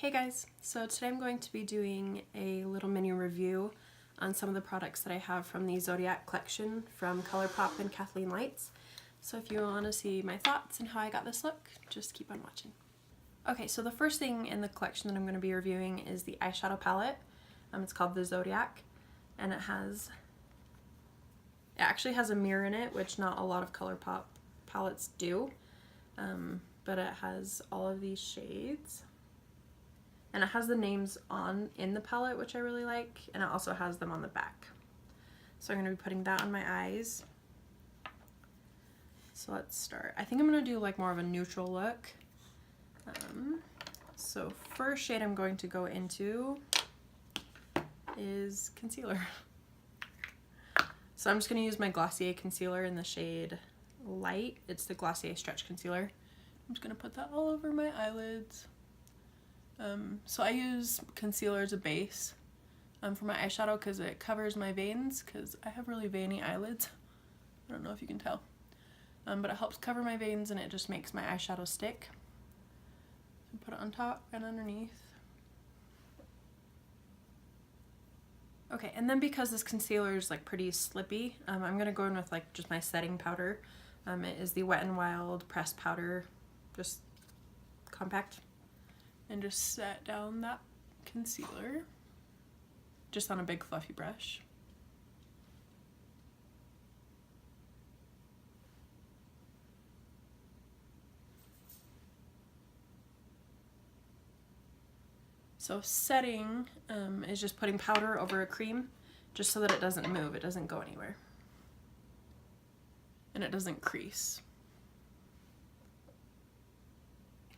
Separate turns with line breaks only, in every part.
Hey guys, so today I'm going to be doing a little mini review on some of the products that I have from the Zodiac Collection from Colourpop and KathleenLights. So if you want to see my thoughts and how I got this look, just keep on watching. Okay, so the first thing in the collection that I'm going to be reviewing is the eyeshadow palette. It's called the Zodiac, and it actually has a mirror in it, which not a lot of Colourpop palettes do, but it has all of these shades. And it has the names in the palette, which I really like, and it also has them on the back. So I'm going to be putting that on my eyes. So let's start. I think I'm going to do like more of a neutral look. So first shade I'm going to go into is concealer. So I'm just going to use my Glossier concealer in the shade Light. It's the Glossier Stretch Concealer. I'm just going to put that all over my eyelids. So I use concealer as a base for my eyeshadow because it covers my veins, because I have really veiny eyelids. I don't know if you can tell. But it helps cover my veins and it just makes my eyeshadow stick. So put it on top and underneath. Okay, and then because this concealer is like pretty slippy, I'm going to go in with like just my setting powder. It is the Wet n Wild pressed powder, just compact. And just set down that concealer just on a big fluffy brush. So setting is just putting powder over a cream just so that it doesn't move, it doesn't go anywhere, and it doesn't crease.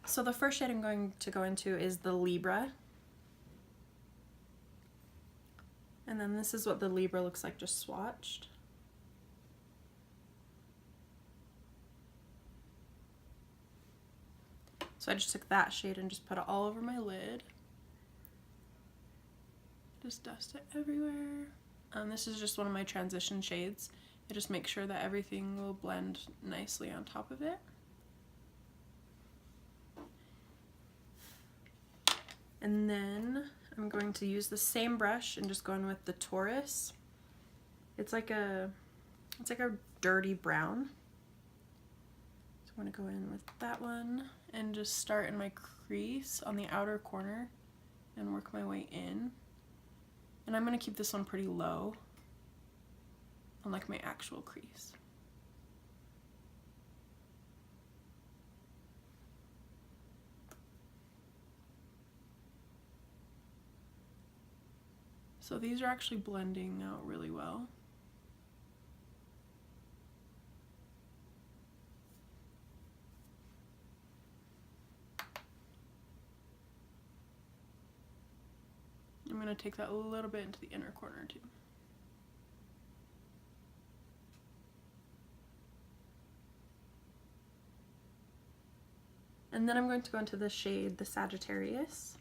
So the first shade I'm going to go into is the Libra. And then this is what the Libra looks like just swatched. So I just took that shade and just put it all over my lid. Just dust it everywhere. This is just one of my transition shades. It just makes sure that everything will blend nicely on top of it. And then I'm going to use the same brush and just go in with the Taurus. It's like a dirty brown. So I'm going to go in with that one and just start in my crease on the outer corner and work my way in. And I'm going to keep this one pretty low on like my actual crease. So these are actually blending out really well. I'm going to take that a little bit into the inner corner too. And then I'm going to go into the shade, the Sagittarius.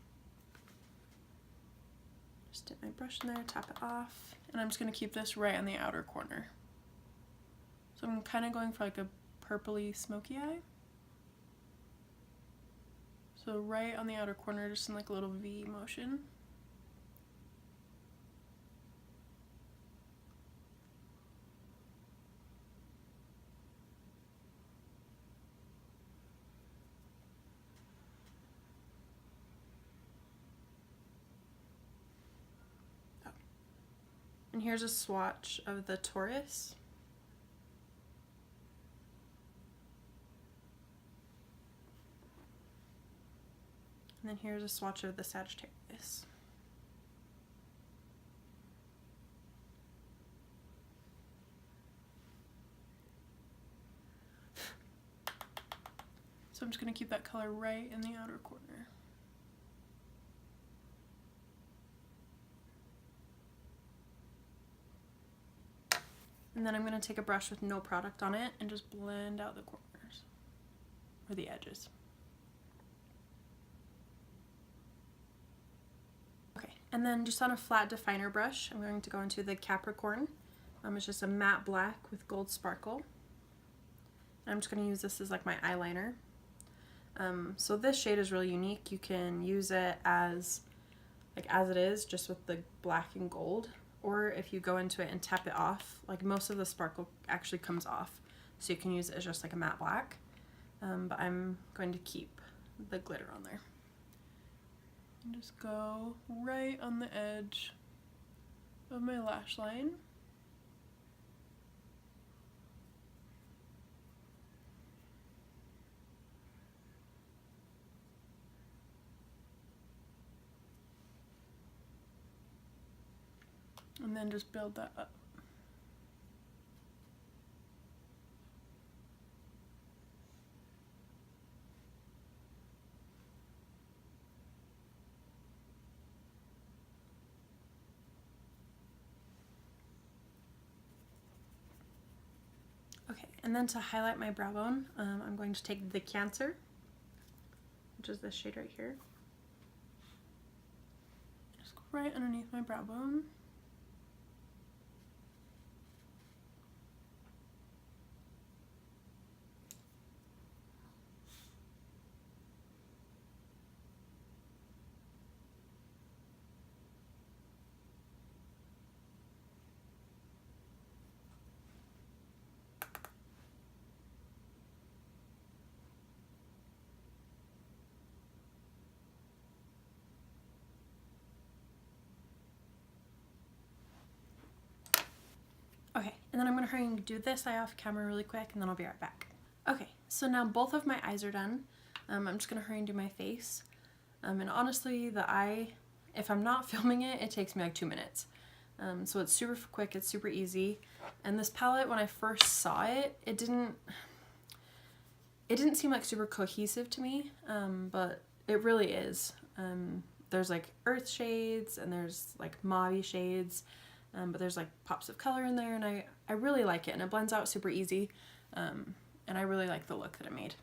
Just dip my brush in there, tap it off, and I'm just going to keep this right on the outer corner. So I'm kind of going for like a purpley smoky eye. So right on the outer corner, just in like a little V motion. And here's a swatch of the Taurus. And then here's a swatch of the Sagittarius. So I'm just going to keep that color right in the outer corner. And then I'm going to take a brush with no product on it and just blend out the corners, or the edges. Okay, and then just on a flat definer brush, I'm going to go into the Capricorn. It's just a matte black with gold sparkle. And I'm just going to use this as like my eyeliner. So this shade is really unique. You can use it as it is, just with the black and gold, or if you go into it and tap it off, like most of the sparkle actually comes off, so you can use it as just like a matte black. But I'm going to keep the glitter on there. And just go right on the edge of my lash line. And then just build that up. Okay, and then to highlight my brow bone, I'm going to take the Cancer, which is this shade right here. Just go right underneath my brow bone. Okay, and then I'm gonna hurry and do this eye off camera really quick, and then I'll be right back. Okay, so now both of my eyes are done. I'm just gonna hurry and do my face. And honestly, the eye, if I'm not filming it, it takes me like 2 minutes. So it's super quick, it's super easy. And this palette, when I first saw it, it didn't seem like super cohesive to me, but it really is. There's like earth shades and there's like mauve shades. But there's like pops of color in there, and I really like it, and it blends out super easy, and I really like the look that it made.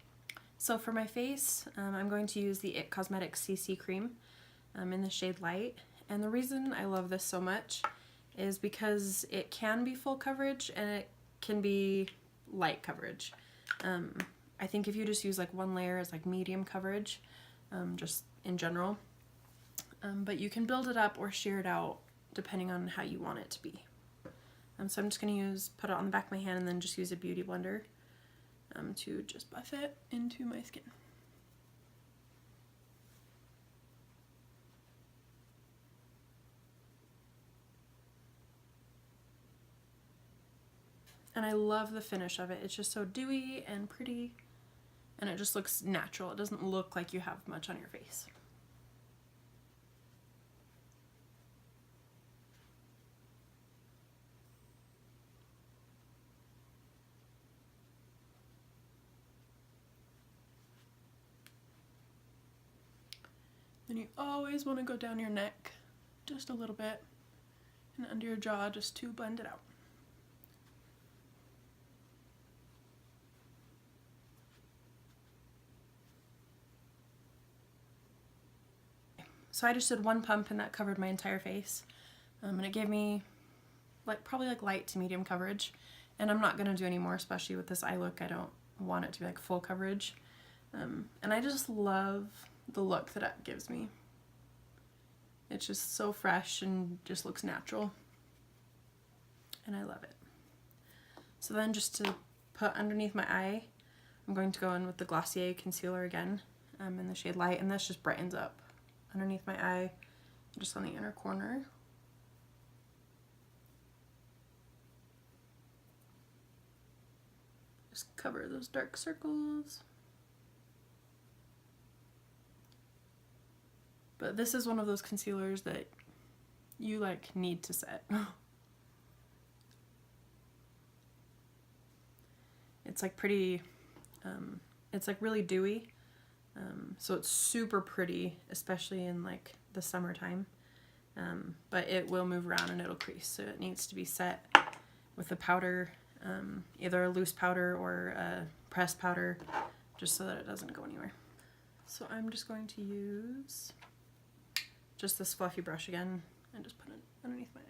So for my face, I'm going to use the IT Cosmetics CC Cream in the shade Light, and the reason I love this so much is because it can be full coverage and it can be light coverage. I think if you just use like one layer as like medium coverage, just in general, but you can build it up or sheer it out depending on how you want it to be. So I'm just going to put it on the back of my hand and then just use a beauty blender to just buff it into my skin. And I love the finish of it. It's just so dewy and pretty, and it just looks natural. It doesn't look like you have much on your face. Then you always want to go down your neck just a little bit and under your jaw just to blend it out. So I just did one pump and that covered my entire face, and it gave me probably light to medium coverage, and I'm not going to do any more, especially with this eye look. I don't want it to be like full coverage, and I just love the look that it gives me. It's just so fresh and just looks natural, and I love it. So then just to put underneath my eye, I'm going to go in with the Glossier concealer again in the shade Light, and this just brightens up underneath my eye, just on the inner corner. Just cover those dark circles. But this is one of those concealers that you need to set. It's pretty, it's really dewy. So it's super pretty, especially in the summertime. But it will move around and it'll crease, so it needs to be set with a powder, either a loose powder or a pressed powder, just so that it doesn't go anywhere. So I'm just going to use just this fluffy brush again and just put it underneath my eye.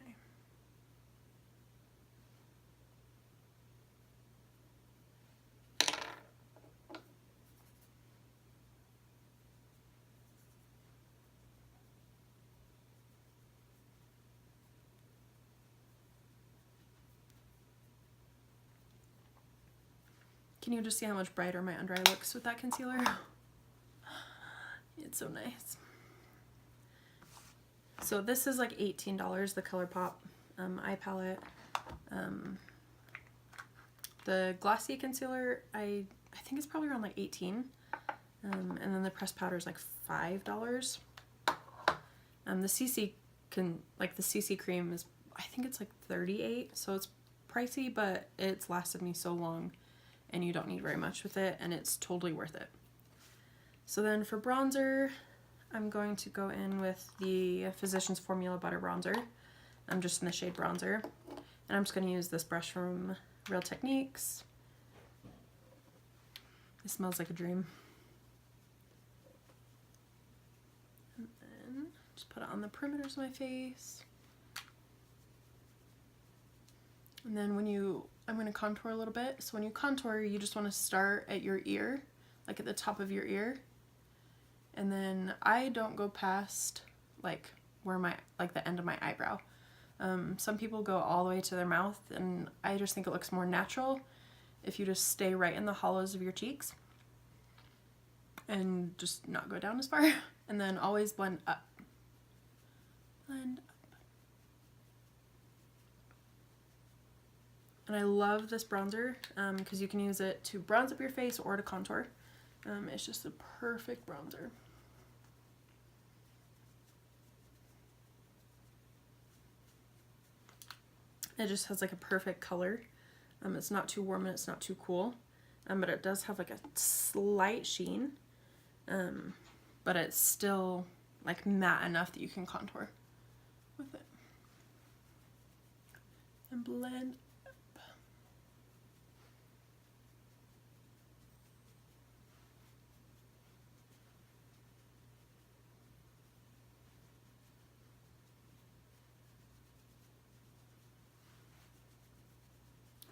Can you just see how much brighter my under eye looks with that concealer? It's so nice. So this is like $18, the Colourpop eye palette. The Glossier concealer, I think it's probably around like 18. And then the pressed powder is like $5. The CC the CC cream is, I think it's like 38, so it's pricey, but it's lasted me so long and you don't need very much with it, and it's totally worth it. So then for bronzer, I'm going to go in with the Physicians Formula Butter Bronzer. I'm just in the shade Bronzer. And I'm just going to use this brush from Real Techniques. It smells like a dream. And then just put it on the perimeters of my face. And then I'm going to contour a little bit. So when you contour, you just want to start at your ear, like at the top of your ear. And then I don't go past like the end of my eyebrow. Some people go all the way to their mouth, and I just think it looks more natural if you just stay right in the hollows of your cheeks and just not go down as far. And then always blend up. Blend up. And I love this bronzer because you can use it to bronze up your face or to contour. It's just a perfect bronzer. It just has like a perfect color. It's not too warm and it's not too cool, but it does have like a slight sheen, but it's still like matte enough that you can contour with it. And blend up.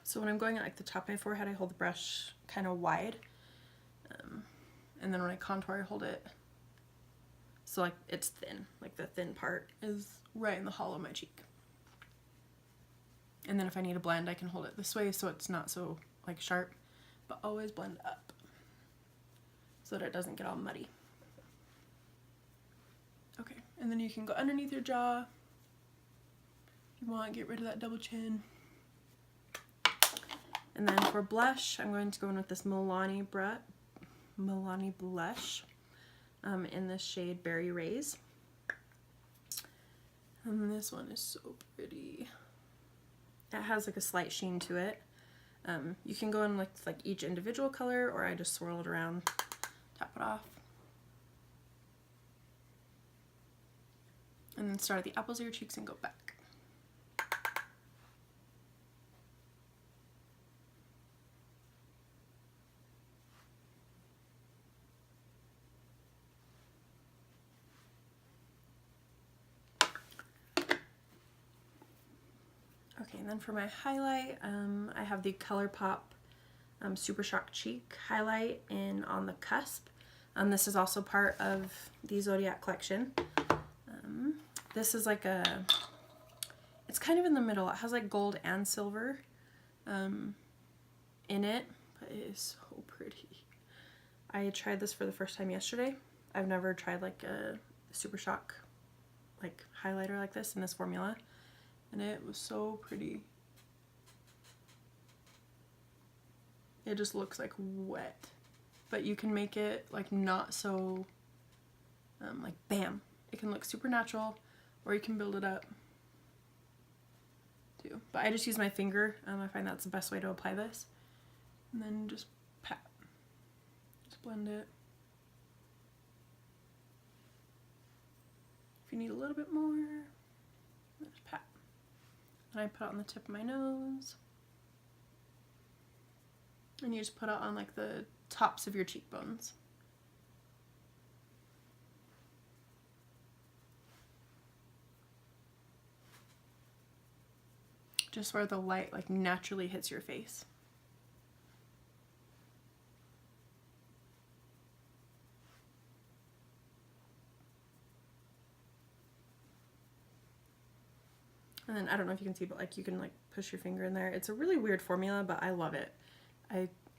So when I'm going at like the top of my forehead, I hold the brush kind of wide, and then when I contour, I hold it so like it's thin, like the thin part is right in the hollow of my cheek. And then if I need to blend, I can hold it this way so it's not so like sharp, but always blend up so that it doesn't get all muddy. Okay, and then you can go underneath your jaw if you want, get rid of that double chin. And then for blush, I'm going to go in with this Milani blush in the shade Berry Rays. And this one is so pretty. It has like a slight sheen to it. You can go in with like each individual color, or I just swirl it around, tap it off. And then start at the apples of your cheeks and go back. Okay, and then for my highlight, I have the Colourpop Super Shock Cheek highlight on the Cusp. This is also part of the Zodiac Collection. This is like it's kind of in the middle. It has like gold and silver in it, but it is so pretty. I tried this for the first time yesterday. I've never tried like a Super Shock like highlighter like this in this formula. And it was so pretty. It just looks like wet. But you can make it like not so, like bam. It can look super natural, or you can build it up too. But I just use my finger. I find that's the best way to apply this. And then just pat. Just blend it. If you need a little bit more, just pat. And I put it on the tip of my nose. And you just put it on like the tops of your cheekbones. Just where the light like naturally hits your face. And then I don't know if you can see, but like you can like push your finger in there. It's a really weird formula, but I love it.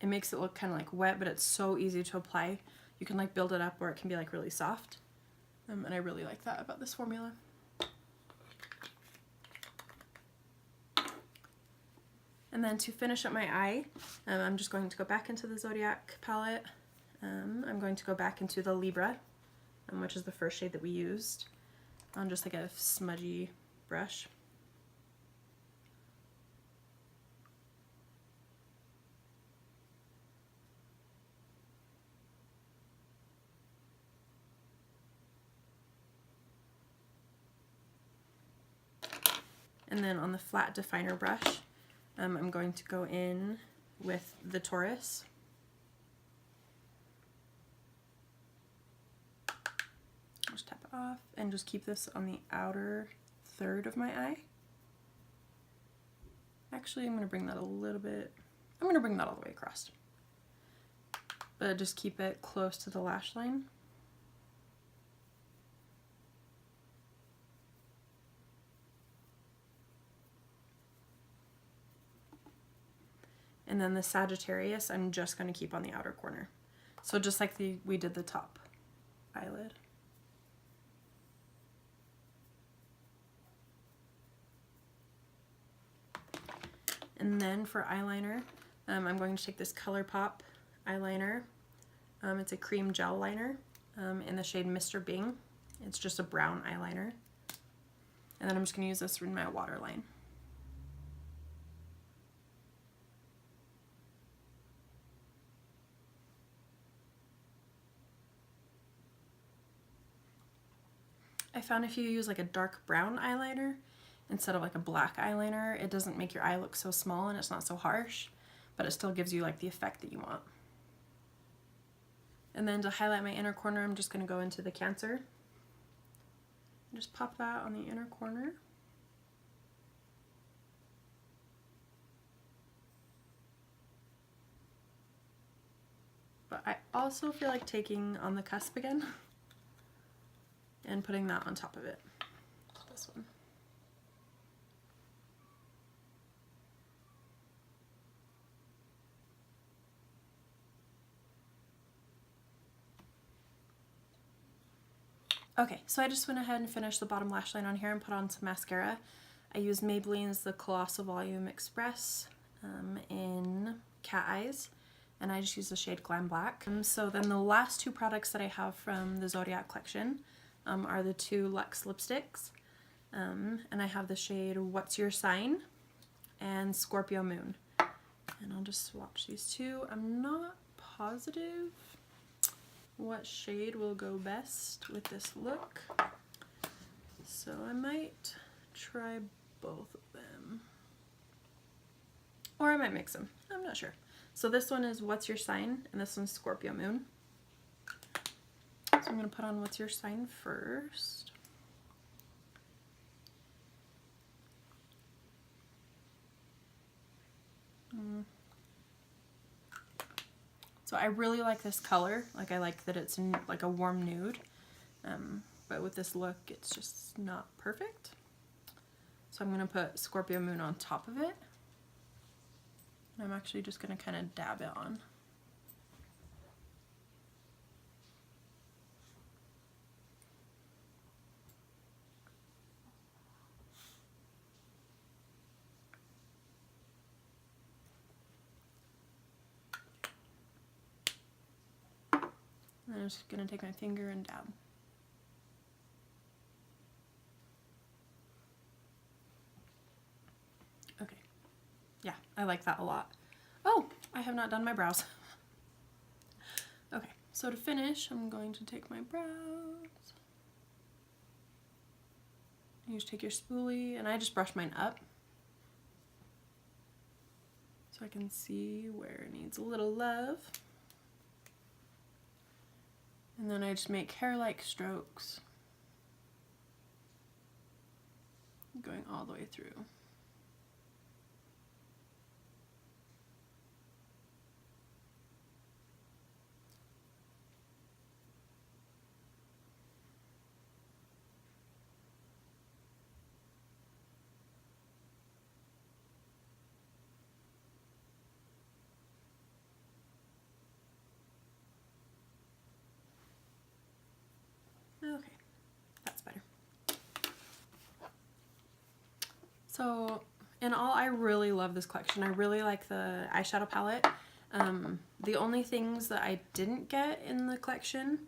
it makes it look kind of like wet, but it's so easy to apply. You can like build it up or it can be like really soft. And I really like that about this formula. And then to finish up my eye, I'm just going to go back into the Zodiac palette. I'm going to go back into the Libra, which is the first shade that we used, on just like a smudgy brush. And then on the flat definer brush, I'm going to go in with the Taurus. Just tap it off and just keep this on the outer third of my eye. Actually, I'm going to bring that a little bit, I'm going to bring that all the way across. But just keep it close to the lash line. And then the Sagittarius, I'm just going to keep on the outer corner. So just like we did the top eyelid. And then for eyeliner, I'm going to take this Colourpop eyeliner. It's a cream gel liner in the shade Mr. Bing. It's just a brown eyeliner. And then I'm just going to use this in my waterline. I found if you use like a dark brown eyeliner instead of like a black eyeliner, it doesn't make your eye look so small and it's not so harsh, but it still gives you like the effect that you want. And then to highlight my inner corner, I'm just going to go into the Cancer. Just pop that on the inner corner. But I also feel like taking on the Cusp again and putting that on top of it. This one. Okay, so I just went ahead and finished the bottom lash line on here and put on some mascara. I used Maybelline's The Colossal Volume Express in Cat Eyes, and I just used the shade Glam Black. So then the last two products that I have from the Zodiac Collection are the two Lux lipsticks, and I have the shade What's Your Sign and Scorpio Moon. And I'll just swatch these two. I'm not positive what shade will go best with this look, so I might try both of them, or I might mix them. I'm not sure. So this one is What's Your Sign and this one's Scorpio Moon. So I'm going to put on What's Your Sign first. So I really like this color. Like I like that it's in like a warm nude, but with this look it's just not perfect. So I'm going to put Scorpio Moon on top of it. And I'm actually just going to kind of dab it on. And I'm just going to take my finger and dab. Okay. Yeah, I like that a lot. Oh, I have not done my brows. Okay, so to finish, I'm going to take my brows. You just take your spoolie, and I just brush mine up so I can see where it needs a little love. And then I just make hair-like strokes going all the way through. So in all, I really love this collection. I really like the eyeshadow palette. The only things that I didn't get in the collection,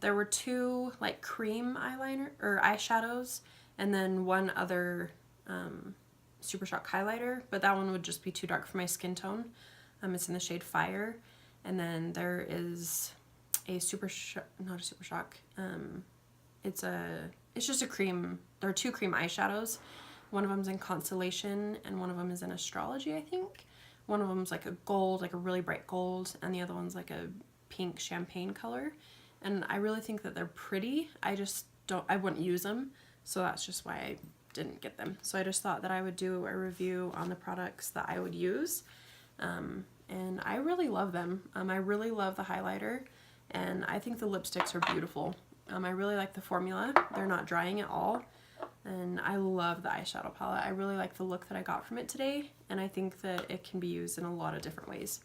there were 2 like cream eyeliner or eyeshadows, and then one other Super Shock highlighter, but that one would just be too dark for my skin tone. It's in the shade Fire. And then there is a not a Super Shock. It's just a cream. There are 2 cream eyeshadows. One of them's in Constellation, and one of them is in Astrology, I think. One of them's like a gold, like a really bright gold, and the other one's like a pink champagne color. And I really think that they're pretty. I wouldn't use them, so that's just why I didn't get them. So I just thought that I would do a review on the products that I would use. And I really love them. I really love the highlighter, and I think the lipsticks are beautiful. I really like the formula. They're not drying at all. And I love the eyeshadow palette. I really like the look that I got from it today, and I think that it can be used in a lot of different ways.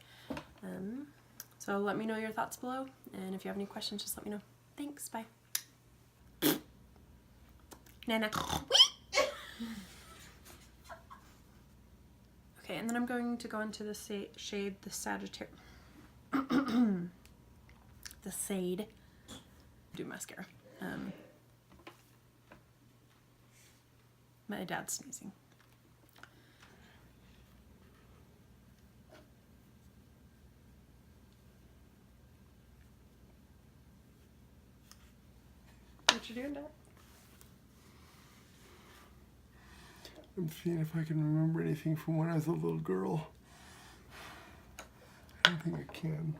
So let me know your thoughts below, and if you have any questions, just let me know. Thanks, bye. Nana. Okay, and then I'm going to go into the shade, the Sagittarius. The Sade. Do mascara. My dad's sneezing. What you doing, Dad?
I'm seeing if I can remember anything from when I was a little girl. I don't think I can.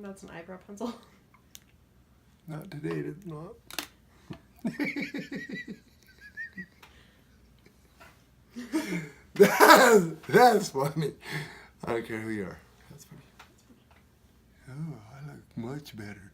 That's an eyebrow pencil.
Not today, it's not. That's funny. I don't care who you are. That's funny. Oh, I look much better.